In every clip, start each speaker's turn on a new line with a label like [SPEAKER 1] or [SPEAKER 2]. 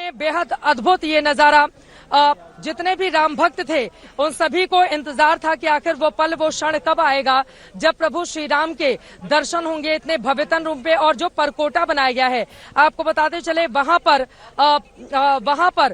[SPEAKER 1] में बेहद अद्भुत ये नजारा। जितने भी राम भक्त थे उन सभी को इंतजार था कि आखिर वो पल वो क्षण कब आएगा जब प्रभु श्री राम के दर्शन होंगे इतने भव्यतम रूप में। और जो परकोटा बनाया गया है, आपको बताते चले वहां पर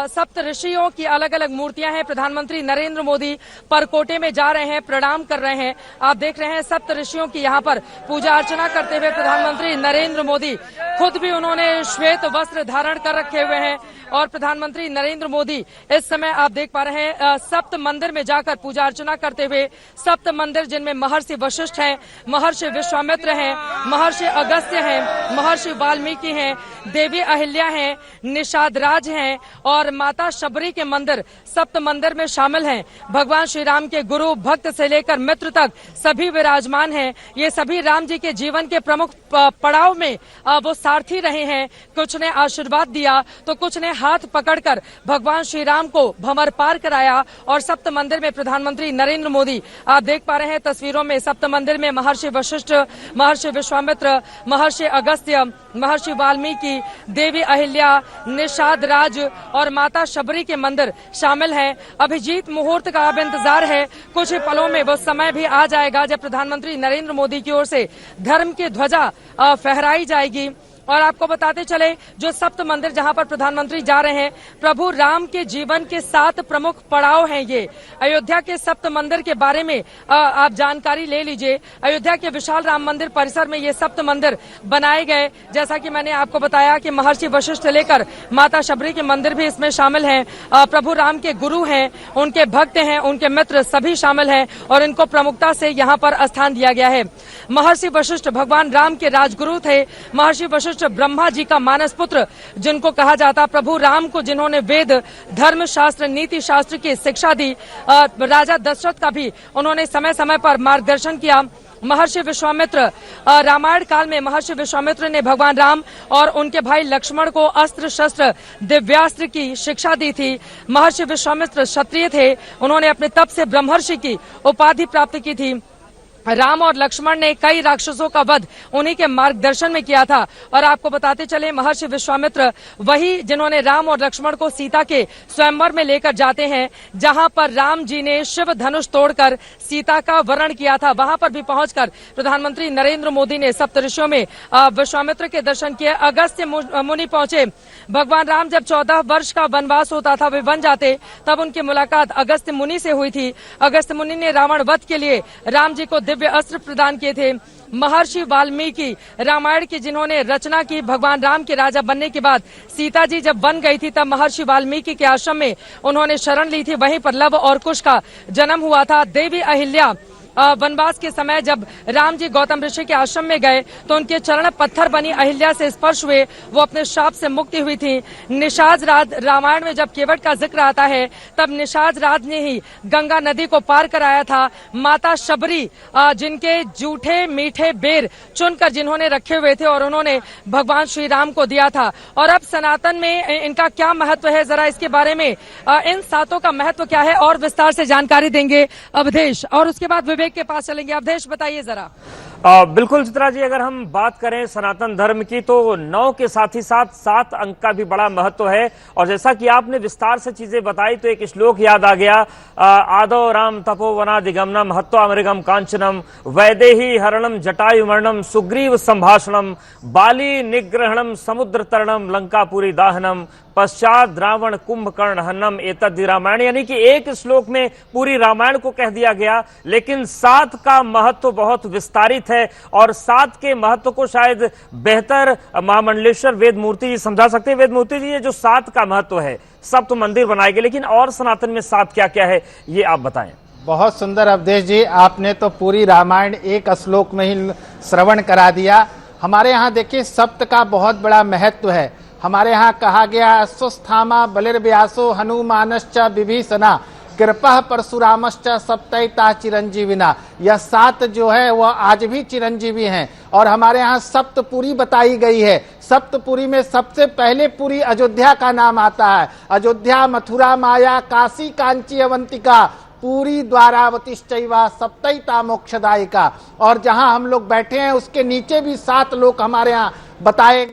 [SPEAKER 1] सप्त ऋषियों की अलग अलग मूर्तियां हैं। प्रधानमंत्री नरेंद्र मोदी परकोटे में जा रहे हैं, प्रणाम कर रहे हैं। आप देख रहे हैं सप्त ऋषियों की यहाँ पर पूजा अर्चना करते हुए प्रधानमंत्री नरेंद्र मोदी खुद भी उन्होंने श्वेत वस्त्र धारण कर रखे हुए हैं। और प्रधानमंत्री नरेंद्र मोदी इस समय आप देख पा रहे हैं सप्त मंदिर में जाकर पूजा अर्चना करते हुए। सप्त मंदिर जिनमें महर्षि वशिष्ठ हैं, महर्षि विश्वामित्र हैं, महर्षि अगस्त्य हैं, महर्षि वाल्मीकि हैं, देवी अहिल्या हैं, निषाद राज हैं और माता शबरी के मंदिर सप्त मंदिर में शामिल हैं। भगवान श्री राम के गुरु भक्त से लेकर मित्र तक सभी विराजमान हैं। ये सभी राम जी के जीवन के प्रमुख पड़ाव में वो सारथी रहे हैं। कुछ ने आशीर्वाद दिया तो कुछ ने हाथ पकड़कर भगवान श्री राम को भंवर पार कराया। और सप्त मंदिर में प्रधानमंत्री नरेंद्र मोदी आप देख पा रहे हैं तस्वीरों में सप्त मंदिर में महर्षि वशिष्ठ, महर्षि विश्वामित्र, महर्षि अगस्त्य, महर्षि वाल्मीकि, देवी अहिल्या, निषाद राज और माता शबरी के मंदिर शामिल हैं। अभिजीत मुहूर्त का अब इंतजार है। कुछ ही पलों में वो समय भी आ जाएगा जब प्रधानमंत्री नरेंद्र मोदी की ओर से धर्म की ध्वजा फहराई जाएगी। और आपको बताते चले जो सप्त मंदिर जहां पर प्रधानमंत्री जा रहे हैं, प्रभु राम के जीवन के 7 प्रमुख पड़ाव हैं। ये अयोध्या के सप्त मंदिर के बारे में आप जानकारी ले लीजिए। अयोध्या के विशाल राम मंदिर परिसर में ये सप्त मंदिर बनाए गए। जैसा कि मैंने आपको बताया कि महर्षि वशिष्ठ से लेकर माता शबरी के मंदिर भी इसमें शामिल हैं। प्रभु राम के गुरु हैं, उनके भक्त हैं, उनके मित्र सभी शामिल हैं और इनको प्रमुखता से यहाँ पर स्थान दिया गया है। महर्षि वशिष्ठ भगवान राम के राजगुरु थे। महर्षि वशिष्ठ ब्रह्मा जी का मानस पुत्र जिनको कहा जाता, प्रभु राम को जिन्होंने वेद, धर्म शास्त्र, नीति शास्त्र की शिक्षा दी, राजा दशरथ का भी उन्होंने समय समय पर मार्गदर्शन किया। महर्षि विश्वामित्र, रामायण काल में महर्षि विश्वामित्र ने भगवान राम और उनके भाई लक्ष्मण को अस्त्र शस्त्र दिव्यास्त्र की शिक्षा दी थी। महर्षि विश्वामित्र क्षत्रिय थे, उन्होंने अपने तप से ब्रह्मर्षि की उपाधि प्राप्त की थी। राम और लक्ष्मण ने कई राक्षसों का वध उन्हीं के मार्गदर्शन में किया था। और आपको बताते चले महर्षि विश्वामित्र वही जिन्होंने राम और लक्ष्मण को सीता के स्वयंवर में लेकर जाते हैं, जहां पर राम जी ने शिव धनुष तोड़कर सीता का वरण किया था। वहां पर भी पहुंचकर प्रधानमंत्री नरेंद्र मोदी ने सप्तऋषियों में विश्वामित्र के दर्शन किए। अगस्त्य मुनि पहुंचे। भगवान राम जब 14 वर्ष का वनवास होता था, वे वन जाते, तब उनकी मुलाकात अगस्त्य मुनि से हुई थी। अगस्त्य मुनि ने रावण वध के लिए राम जी को दिव्य अस्त्र प्रदान किए थे। महर्षि वाल्मीकि रामायण की जिन्होंने रचना की, भगवान राम के राजा बनने के बाद सीता जी जब बन गई थी तब महर्षि वाल्मीकि के आश्रम में उन्होंने शरण ली थी। वहीं पर लव और कुश का जन्म हुआ था। देवी अहिल्या वनवास के समय जब राम जी गौतम ऋषि के आश्रम में गए तो उनके चरण पत्थर बनी अहिल्या से स्पर्श हुए, वो अपने शाप से मुक्ति हुई थी। निषाद राज रामायण में जब केवट का जिक्र आता है तब निषाद राज ने ही गंगा नदी को पार कराया था। माता शबरी जिनके जूठे मीठे बेर चुनकर जिन्होंने रखे हुए थे और उन्होंने भगवान श्री राम को दिया था। और अब सनातन में इनका क्या महत्व है, जरा इसके बारे में इन 7 का महत्व क्या है और विस्तार से जानकारी देंगे अवधेश, और उसके बाद विवेक के पास चलेंगे। अवधेश बताइए जरा।
[SPEAKER 2] बिल्कुल चित्रा जी, अगर हम बात करें सनातन धर्म की तो 9 के साथ ही साथ 7 अंक का भी बड़ा महत्व है। और जैसा कि आपने विस्तार से चीजें बताई तो एक श्लोक याद आ गया, आदौ राम तपोवनादिगमनम हत्वा मृगम कांचनम वैदेही हरणम जटायुमर्णम सुग्रीव संभाषणम बाली निग्रहणम समुद्र तरणम लंकापुरी दाहनम पश्चात रावण कुंभकर्ण हन्नम एतद् रामायण। यानी कि एक श्लोक में पूरी रामायण को कह दिया गया, लेकिन 7 का महत्व बहुत विस्तारित है। और 7 के महत्व को शायद बेहतर महामंडलेश्वर वेद मूर्ति जी समझा सकते हैं। वेद मूर्ति जी, ये जो 7 का महत्व है, सप्त मंदिर बनाए गए, लेकिन और सनातन में 7 क्या क्या है ये आप बताएं।
[SPEAKER 3] बहुत सुंदर अवधेश जी, आपने तो पूरी रामायण एक श्लोक में ही श्रवण करा दिया। हमारे यहाँ देखिए सप्त का बहुत बड़ा महत्व है। हमारे यहाँ कहा गया अश्वस्थामा बलिर्व्यासो हनुमानश्च विभीषणा कृपा परशुरामश्च सप्तैता चिरंजीविना। यह 7 जो है वह आज भी चिरंजीवी हैं। और हमारे यहाँ सप्तपुरी बताई गई है। सप्तपुरी में सबसे पहले पुरी अयोध्या का नाम आता है। अयोध्या, मथुरा, माया, काशी, कांची, अवंतिका, पूरी, द्वारावतिश्चैवा सप्तैता मोक्षदायिका। और जहाँ हम लोग बैठे हैं उसके नीचे भी 7 लोक हमारे यहाँ बताए